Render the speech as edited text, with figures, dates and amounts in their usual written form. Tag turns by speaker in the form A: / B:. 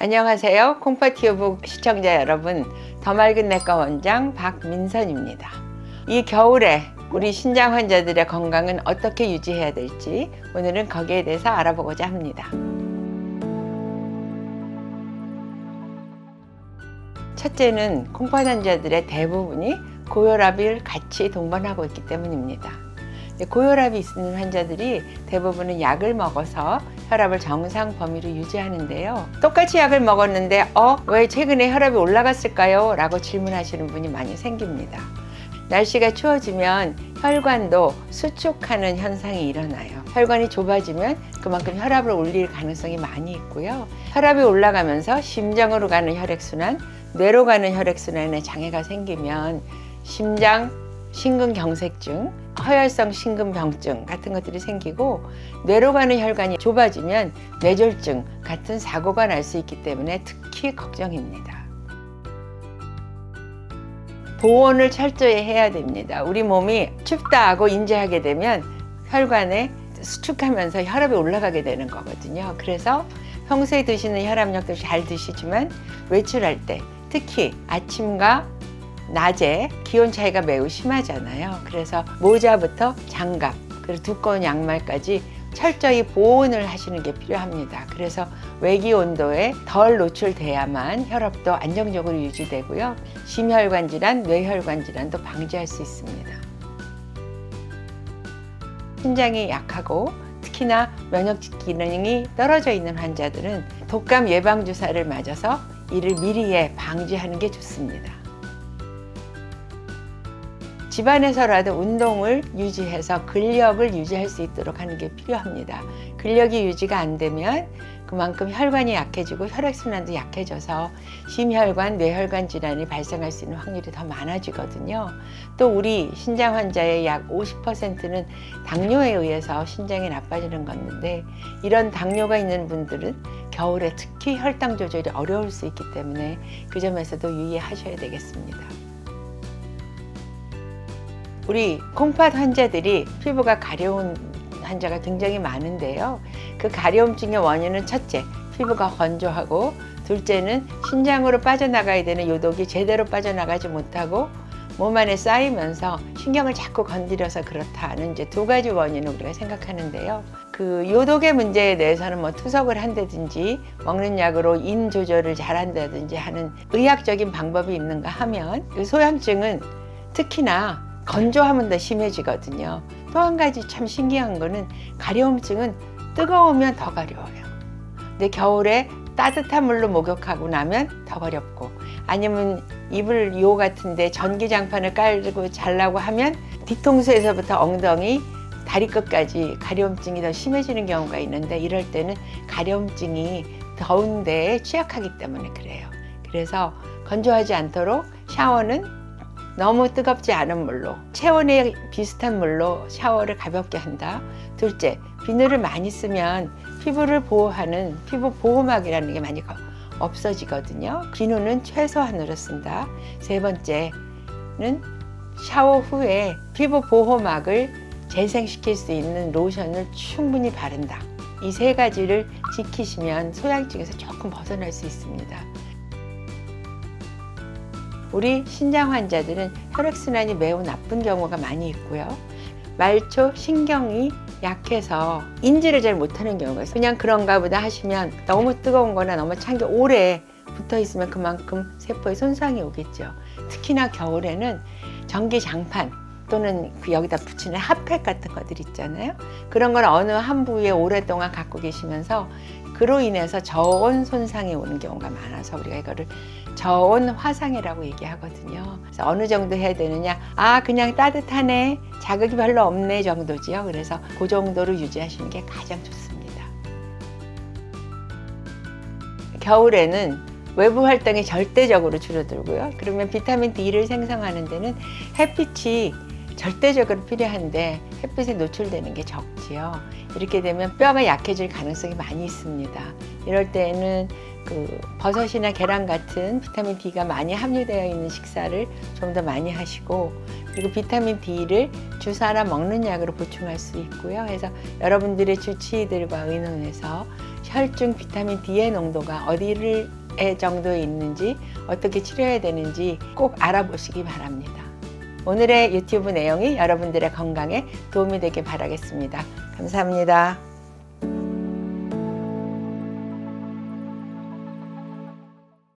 A: 안녕하세요. 콩파티유부 시청자 여러분, 더 맑은 내과 원장 박민선입니다. 이 겨울에 우리 신장 환자들의 건강은 어떻게 유지해야 될지 오늘은 거기에 대해서 알아보고자 합니다. 첫째는 콩팥 환자들의 대부분이 고혈압을 같이 동반하고 있기 때문입니다. 고혈압이 있는 환자들이 대부분은 약을 먹어서 혈압을 정상 범위로 유지하는데요. 똑같이 약을 먹었는데 왜 최근에 혈압이 올라갔을까요? 라고 질문하시는 분이 많이 생깁니다. 날씨가 추워지면 혈관도 수축하는 현상이 일어나요. 혈관이 좁아지면 그만큼 혈압을 올릴 가능성이 많이 있고요. 혈압이 올라가면서 심장으로 가는 혈액순환, 뇌로 가는 혈액순환에 장애가 생기면 심장, 심근경색증, 허혈성 심근병증 같은 것들이 생기고, 뇌로 가는 혈관이 좁아지면 뇌졸중 같은 사고가 날 수 있기 때문에 특히 걱정입니다. 보온을 철저히 해야 됩니다. 우리 몸이 춥다 하고 인지하게 되면 혈관에 수축하면서 혈압이 올라가게 되는 거거든요. 그래서 평소에 드시는 혈압약도 잘 드시지만 외출할 때, 특히 아침과 낮에 기온 차이가 매우 심하잖아요. 그래서 모자부터 장갑, 그리고 두꺼운 양말까지 철저히 보온을 하시는 게 필요합니다. 그래서 외기 온도에 덜 노출돼야만 혈압도 안정적으로 유지되고요. 심혈관 질환, 뇌혈관 질환도 방지할 수 있습니다. 신장이 약하고 특히나 면역 기능이 떨어져 있는 환자들은 독감 예방 주사를 맞아서 이를 미리에 방지하는 게 좋습니다. 집안에서라도 운동을 유지해서 근력을 유지할 수 있도록 하는 게 필요합니다. 근력이 유지가 안 되면 그만큼 혈관이 약해지고 혈액순환도 약해져서 심혈관, 뇌혈관 질환이 발생할 수 있는 확률이 더 많아지거든요. 또 우리 신장 환자의 약 50%는 당뇨에 의해서 신장이 나빠지는 건데, 이런 당뇨가 있는 분들은 겨울에 특히 혈당 조절이 어려울 수 있기 때문에 그 점에서도 유의하셔야 되겠습니다. 우리 콩팥 환자들이 피부가 가려운 환자가 굉장히 많은데요. 그 가려움증의 원인은 첫째, 피부가 건조하고, 둘째는 신장으로 빠져나가야 되는 요독이 제대로 빠져나가지 못하고 몸 안에 쌓이면서 신경을 자꾸 건드려서 그렇다는 이제 두 가지 원인을 우리가 생각하는데요. 그 요독의 문제에 대해서는 투석을 한다든지 먹는 약으로 인 조절을 잘한다든지 하는 의학적인 방법이 있는가 하면, 그 소염증은 특히나 건조하면 더 심해지거든요. 또 한 가지 참 신기한 거는 가려움증은 뜨거우면 더 가려워요. 근데 겨울에 따뜻한 물로 목욕하고 나면 더 가렵고, 아니면 이불 요 같은데 전기장판을 깔고 자려고 하면 뒤통수에서부터 엉덩이, 다리 끝까지 가려움증이 더 심해지는 경우가 있는데, 이럴 때는 가려움증이 더운 데에 취약하기 때문에 그래요. 그래서 건조하지 않도록 샤워는 너무 뜨겁지 않은 물로, 체온에 비슷한 물로 샤워를 가볍게 한다. 둘째, 비누를 많이 쓰면 피부를 보호하는 피부 보호막이라는 게 많이 없어지거든요. 비누는 최소한으로 쓴다. 세 번째는 샤워 후에 피부 보호막을 재생시킬 수 있는 로션을 충분히 바른다. 이 세 가지를 지키시면 소양증에서 조금 벗어날 수 있습니다. 우리 신장 환자들은 혈액순환이 매우 나쁜 경우가 많이 있고요. 말초 신경이 약해서 인지를 잘 못하는 경우가 있어요. 그냥 그런가 보다 하시면 너무 뜨거운 거나 너무 찬 게 오래 붙어 있으면 그만큼 세포에 손상이 오겠죠. 특히나 겨울에는 전기장판 또는 여기다 붙이는 핫팩 같은 것들 있잖아요. 그런 걸 어느 한 부위에 오랫동안 갖고 계시면서 그로 인해서 저온 손상이 오는 경우가 많아서 우리가 이거를 저온 화상이라고 얘기하거든요. 그래서 어느 정도 해야 되느냐? 그냥 따뜻하네, 자극이 별로 없네 정도지요. 그래서 그 정도로 유지하시는 게 가장 좋습니다. 겨울에는 외부 활동이 절대적으로 줄어들고요. 그러면 비타민 D를 생성하는 데는 햇빛이 절대적으로 필요한데 햇빛에 노출되는 게 적지요. 이렇게 되면 뼈가 약해질 가능성이 많이 있습니다. 이럴 때는 버섯이나 계란 같은 비타민 D가 많이 함유되어 있는 식사를 좀 더 많이 하시고, 그리고 비타민 D를 주사나 먹는 약으로 보충할 수 있고요. 그래서 여러분들의 주치의들과 의논해서 혈중 비타민 D의 농도가 어디를 정도에 있는지 어떻게 치료해야 되는지 꼭 알아보시기 바랍니다. 오늘의 유튜브 내용이 여러분들의 건강에 도움이 되길 바라겠습니다. 감사합니다.